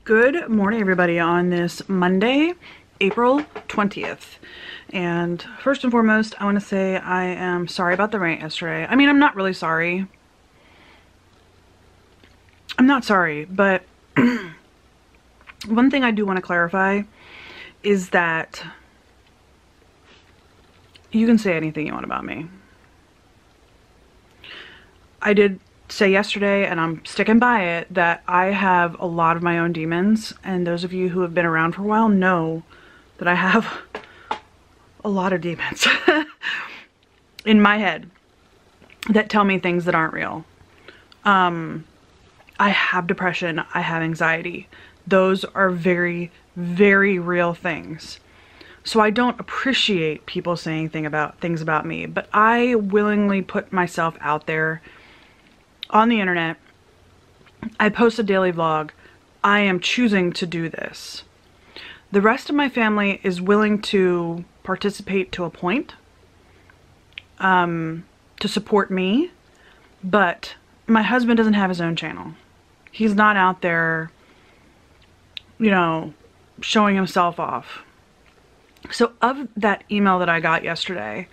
Good morning, everybody, on this Monday, April 20th. And first and foremost, I want to say I am sorry about the rant yesterday. I mean, I'm not really sorry. I'm not sorry, but one thing I do want to clarify is that you can say anything you want about me. I did say yesterday, and I'm sticking by it, that I have a lot of my own demons, and those of you who have been around for a while know that I have a lot of demons in my head that tell me things that aren't real. I have depression, I have anxiety. Those are very, very real things. So I don't appreciate people saying things about me, but I willingly put myself out there on the internet. I post a daily vlog. I am choosing to do this. The rest of my family is willing to participate to a point, to support me, but my husband doesn't have his own channel. He's not out there, you know, showing himself off. So of that email that I got yesterday,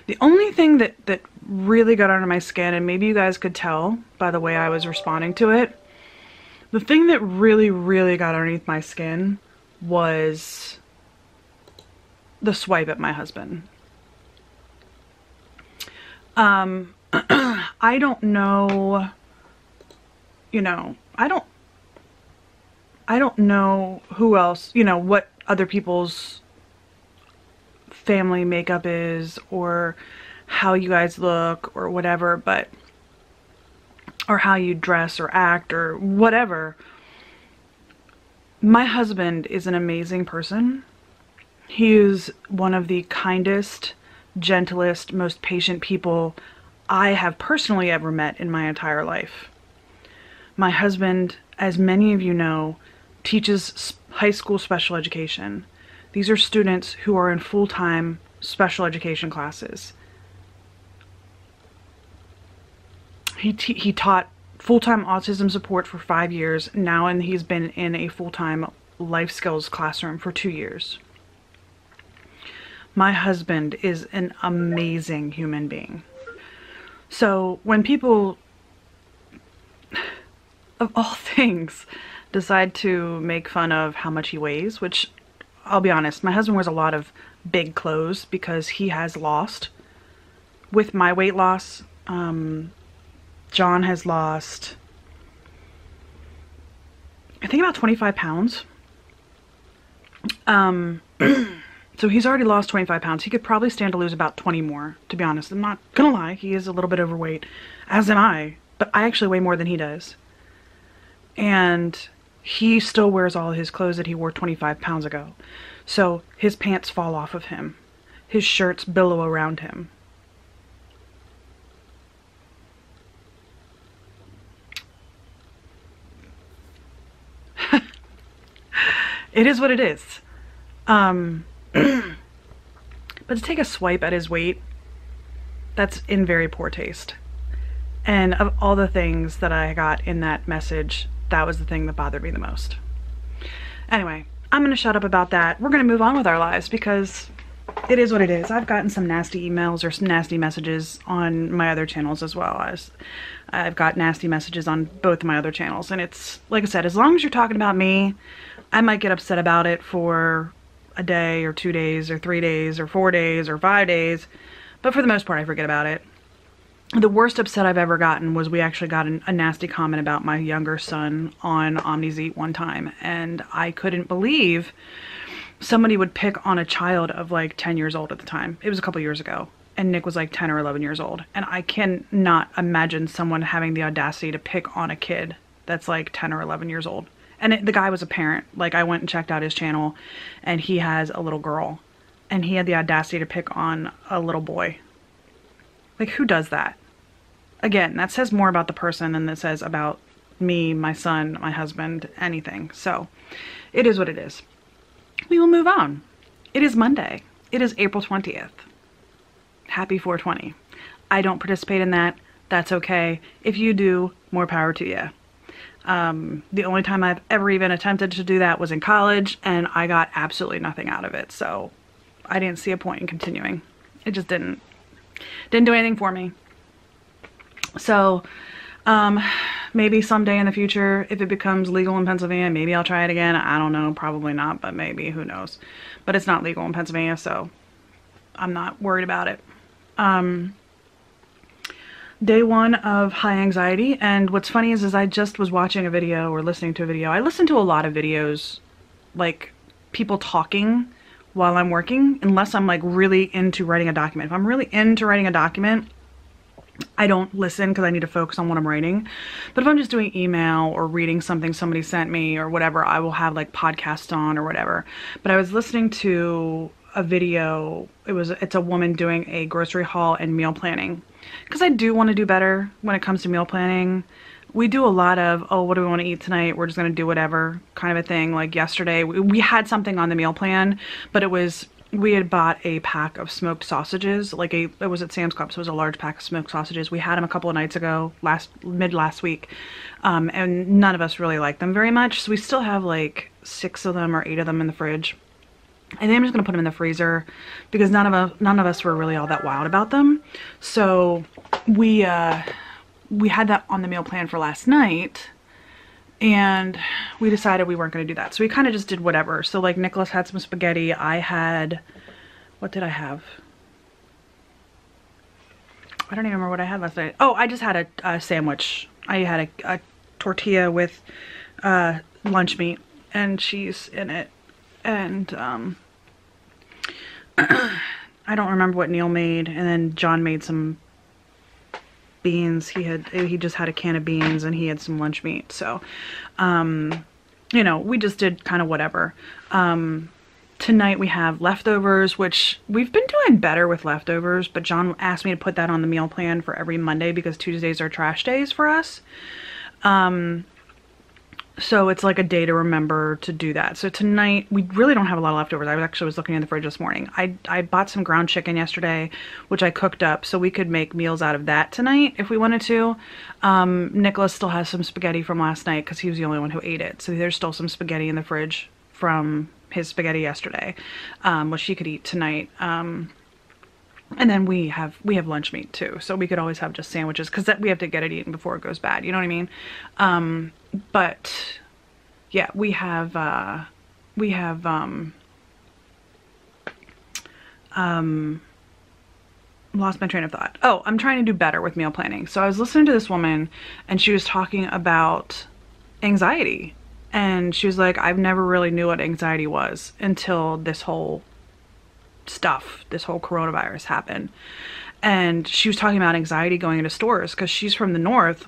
the only thing that really got under my skin, and maybe you guys could tell by the way I was responding to it, the thing that really, really got underneath my skin was the swipe at my husband. I don't know, you know, I don't know who else, you know, what other people's family makeup is, or how you guys look, or whatever, but, or how you dress or act or whatever. My husband is an amazing person. He is one of the kindest, gentlest, most patient people I have personally ever met in my entire life. My husband, as many of you know, teaches high school special education. These are students who are in full-time special education classes. He taught full-time autism support for 5 years now, and he's been in a full-time life skills classroom for 2 years. My husband is an amazing human being. So when people, of all things, decide to make fun of how much he weighs, which, I'll be honest, my husband wears a lot of big clothes because he has lost. With my weight loss, John has lost, I think, about 25 pounds. So he's already lost 25 pounds. He could probably stand to lose about 20 more, to be honest. I'm not gonna lie, he is a little bit overweight, as am I, but I actually weigh more than he does. And he still wears all his clothes that he wore 25 pounds ago. So his pants fall off of him. His shirts billow around him. It is what it is. But to take a swipe at his weight, that's in very poor taste. And of all the things that I got in that message, that was the thing that bothered me the most. Anyway, I'm gonna shut up about that. We're gonna move on with our lives because it is what it is. I've gotten some nasty emails or some nasty messages on my other channels as well. I've got nasty messages on both of my other channels, and it's, like I said, as long as you're talking about me, I might get upset about it for a day or 2 days or 3 days or 4 days or 5 days, but for the most part I forget about it. The worst upset I've ever gotten was we actually got a nasty comment about my younger son on OmniZeet one time, and I couldn't believe somebody would pick on a child of like 10 years old at the time. It was a couple years ago, and Nick was like 10 or 11 years old, and I cannot imagine someone having the audacity to pick on a kid that's like 10 or 11 years old. And the guy was a parent. Like, I went and checked out his channel, and he has a little girl, and he had the audacity to pick on a little boy. Like, who does that? Again, that says more about the person than it says about me, my son, my husband, anything. So, it is what it is. We will move on. It is Monday. It is April 20th. Happy 420. I don't participate in that. That's okay. If you do, more power to you. The only time I've ever even attempted to do that was in college, and I got absolutely nothing out of it. So I didn't see a point in continuing. It just didn't do anything for me. So maybe someday in the future, if it becomes legal in Pennsylvania, maybe I'll try it again. I don't know, probably not, but maybe, who knows. But it's not legal in Pennsylvania, so I'm not worried about it. Day one of high anxiety, and what's funny is I just was watching a video or listening to a video. I listen to a lot of videos, like people talking while I'm working, unless I'm like really into writing a document. If I'm really into writing a document, I don't listen because I need to focus on what I'm writing. But if I'm just doing email or reading something somebody sent me or whatever, I will have like podcasts on or whatever. But I was listening to a video. It's a woman doing a grocery haul and meal planning, because I do want to do better when it comes to meal planning. We do a lot of, oh, what do we want to eat tonight? We're just going to do whatever kind of a thing. Like yesterday, we had something on the meal plan, but we had bought a pack of smoked sausages, it was at Sam's Club, so it was a large pack of smoked sausages. We had them a couple of nights ago, mid last week, and none of us really liked them very much. So we still have like 6 of them or 8 of them in the fridge. I think I'm just gonna put them in the freezer because none of us were really all that wild about them. So we had that on the meal plan for last night, and we decided we weren't going to do that. So we kind of just did whatever. So like Nicholas had some spaghetti. I had, what did I have? I don't even remember what I had last night. Oh, I just had a sandwich. I had a tortilla with lunch meat and cheese in it. And I don't remember what Neil made. And then John made some beans. He just had a can of beans and he had some lunch meat. So you know, we just did kind of whatever. Tonight we have leftovers, which we've been doing better with leftovers, but John asked me to put that on the meal plan for every Monday because Tuesdays are trash days for us. So it's like a day to remember to do that. So tonight, we really don't have a lot of leftovers. I was looking in the fridge this morning. I bought some ground chicken yesterday, which I cooked up, so we could make meals out of that tonight if we wanted to. Nicholas still has some spaghetti from last night because he was the only one who ate it. So there's still some spaghetti in the fridge from his spaghetti yesterday, which he could eat tonight. And then we have lunch meat too, so we could always have just sandwiches because we have to get it eaten before it goes bad. You know what I mean? But yeah, we have lost my train of thought. Oh, I'm trying to do better with meal planning. So I was listening to this woman and she was talking about anxiety, and she was like, I've never really knew what anxiety was until this whole coronavirus happened. And she was talking about anxiety going into stores because she's from the north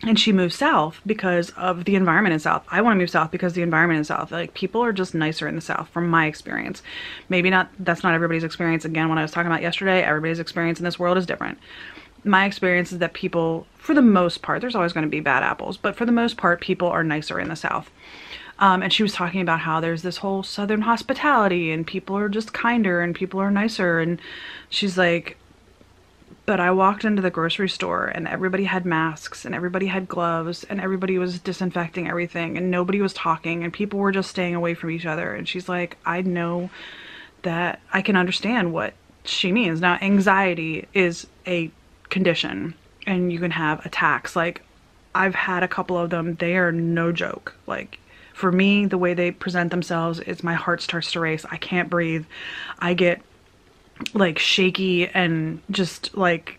and she moved south because of the environment in south. I want to move south because the environment in south, like, people are just nicer in the south from my experience. Maybe not, that's not everybody's experience. Again, when I was talking about yesterday, everybody's experience in this world is different. My experience is that people, for the most part, there's always going to be bad apples, but for the most part, people are nicer in the south. And she was talking about how there's this whole southern hospitality and people are just kinder and people are nicer. And she's like, but I walked into the grocery store and everybody had masks and everybody had gloves and everybody was disinfecting everything and nobody was talking and people were just staying away from each other. And she's like, I know that I can understand what she means. Now, anxiety is a condition and you can have attacks. Like, I've had a couple of them. They are no joke. Like, for me, the way they present themselves is my heart starts to race. I can't breathe. I get like shaky and just like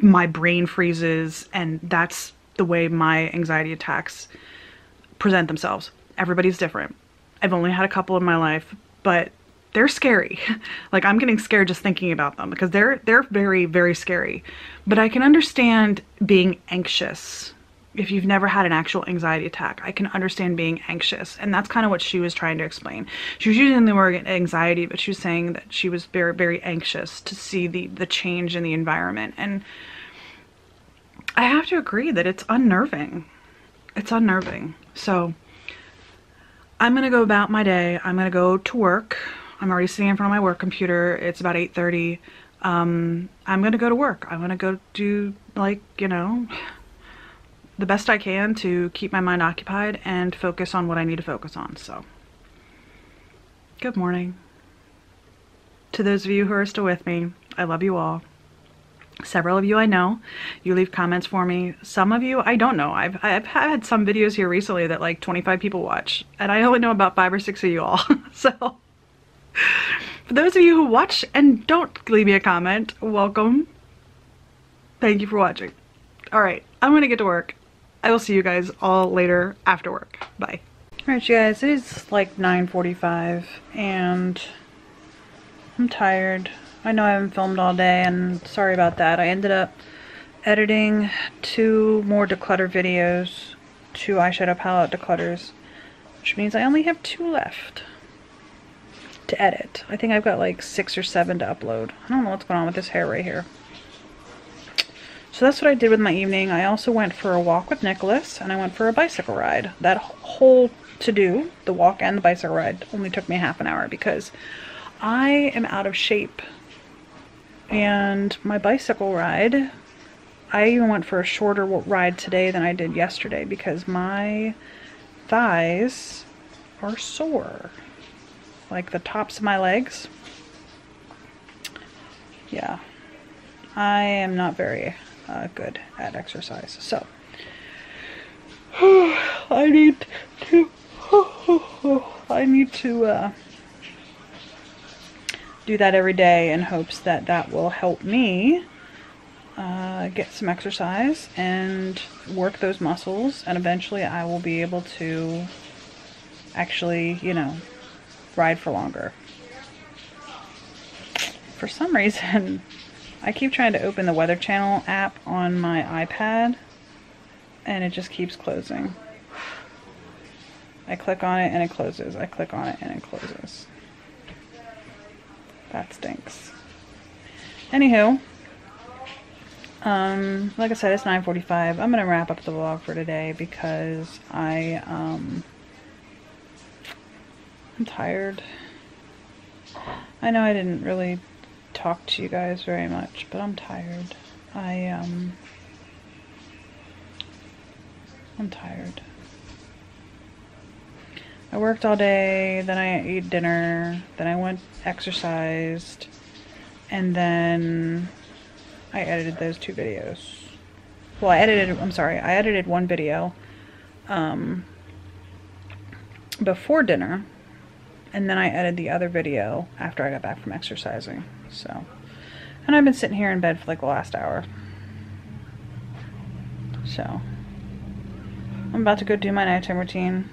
my brain freezes, and that's the way my anxiety attacks present themselves. Everybody's different. I've only had a couple in my life, but they're scary. Like, I'm getting scared just thinking about them because they're very, very scary. But I can understand being anxious. If you've never had an actual anxiety attack, I can understand being anxious. And that's kind of what she was trying to explain. She was using the word anxiety, but she was saying that she was very, very anxious to see the change in the environment. And I have to agree that it's unnerving. It's unnerving. So I'm going to go about my day. I'm going to go to work. I'm already sitting in front of my work computer. It's about 8:30. I'm going to go to work. I'm going to go do, like, you know, the best I can to keep my mind occupied and focus on what I need to focus on. So, good morning. To those of you who are still with me, I love you all. Several of you I know. You leave comments for me. Some of you I don't know. I've had some videos here recently that like 25 people watch, and I only know about 5 or 6 of you all. So for those of you who watch and don't leave me a comment, welcome. Thank you for watching. All right, I'm gonna get to work. I will see you guys all later after work. Bye. All right, you guys, it is like 9:45 and I'm tired. I know I haven't filmed all day, and sorry about that. I ended up editing 2 more declutter videos, 2 eyeshadow palette declutters, which means I only have 2 left to edit. I think I've got like 6 or 7 to upload. I don't know what's going on with this hair right here. So that's what I did with my evening. I also went for a walk with Nicholas, and I went for a bicycle ride. That whole to-do, the walk and the bicycle ride, only took me half an hour because I am out of shape. And my bicycle ride, I even went for a shorter ride today than I did yesterday because my thighs are sore. Like the tops of my legs. Yeah. I am not very good at exercise. So, I need to do that every day in hopes that that will help me get some exercise and work those muscles, and eventually I will be able to actually, you know, ride for longer. For some reason, I keep trying to open the Weather Channel app on my iPad and it just keeps closing. I click on it and it closes. I click on it and it closes. That stinks. Anywho, like I said, it's 9:45. I'm gonna wrap up the vlog for today because I'm tired. I know I didn't really talk to you guys very much, but I'm tired. I'm tired. I worked all day, then I ate dinner, then I went exercised, and then I edited those 2 videos. Well, I edited 1 video before dinner, and then I edited the other video after I got back from exercising. So, and I've been sitting here in bed for like the last hour. So, I'm about to go do my nighttime routine.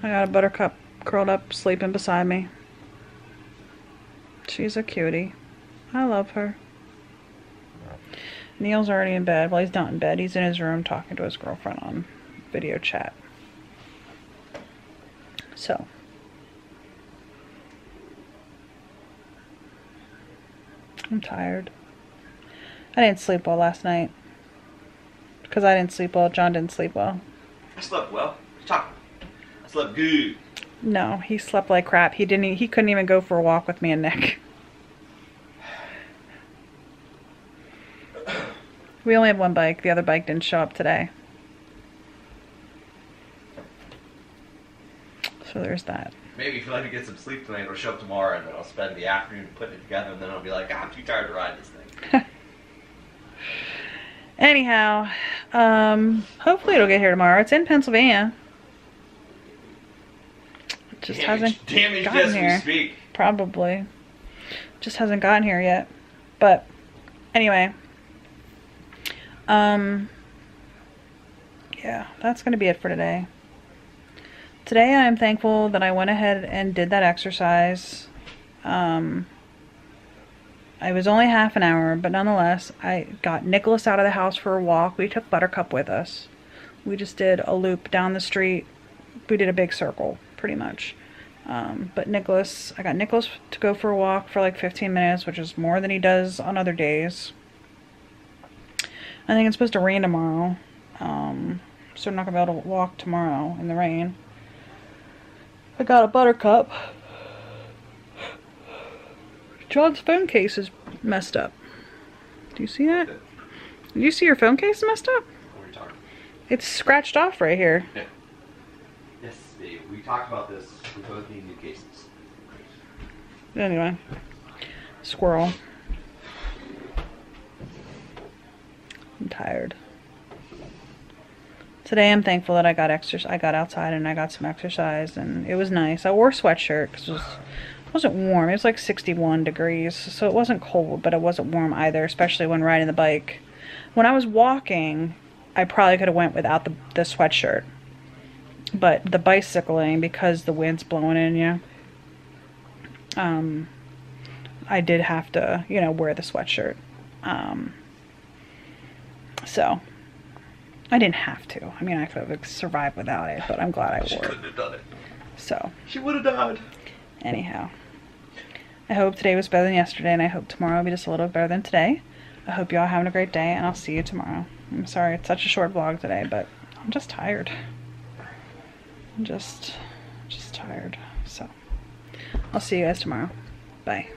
I got a Buttercup curled up, sleeping beside me. She's a cutie. I love her. Neil's already in bed. Well, he's not in bed. He's in his room talking to his girlfriend on video chat. So, I'm tired. I didn't sleep well last night. Because I didn't sleep well, John didn't sleep well. I slept well. Talk. I slept good. No, he slept like crap. He couldn't even go for a walk with me and Nick. We only have 1 bike. The other bike didn't show up today. So there's that. Maybe if you let me get some sleep tonight, it'll show up tomorrow, and then I'll spend the afternoon putting it together, and then I'll be like, I'm too tired to ride this thing. Anyhow, hopefully it'll get here tomorrow. It's in Pennsylvania. It just hasn't gotten here. We speak. Probably. Just hasn't gotten here yet. But anyway. Yeah, that's going to be it for today. Today I'm thankful that I went ahead and did that exercise. I was only half an hour, but nonetheless, I got Nicholas out of the house for a walk. We took Buttercup with us. We just did a loop down the street. We did a big circle, pretty much. But I got Nicholas to go for a walk for like 15 minutes, which is more than he does on other days. I think it's supposed to rain tomorrow, so I'm not going to be able to walk tomorrow in the rain. I got a Buttercup. John's phone case is messed up. Do you see that? Did you see your phone case messed up? What are you talking It's scratched off right here. Yeah. Yes, babe. We talked about this. We both need new cases. Anyway. Squirrel. I'm tired. Today I'm thankful that I got outside and I got some exercise, and it was nice. I wore a sweatshirt because it wasn't warm. It was like 61 degrees, so it wasn't cold, but it wasn't warm either, especially when riding the bike. When I was walking, I probably could have went without the sweatshirt. But the bicycling, because the wind's blowing in you, I did have to, you know, wear the sweatshirt. So I didn't have to. I mean, I could have survived without it, but I'm glad I wore it. She couldn't have done it. So. She would have died. Anyhow. I hope today was better than yesterday, and I hope tomorrow will be just a little better than today. I hope you all having a great day, and I'll see you tomorrow. I'm sorry it's such a short vlog today, but I'm just tired. I'm just tired. So, I'll see you guys tomorrow. Bye.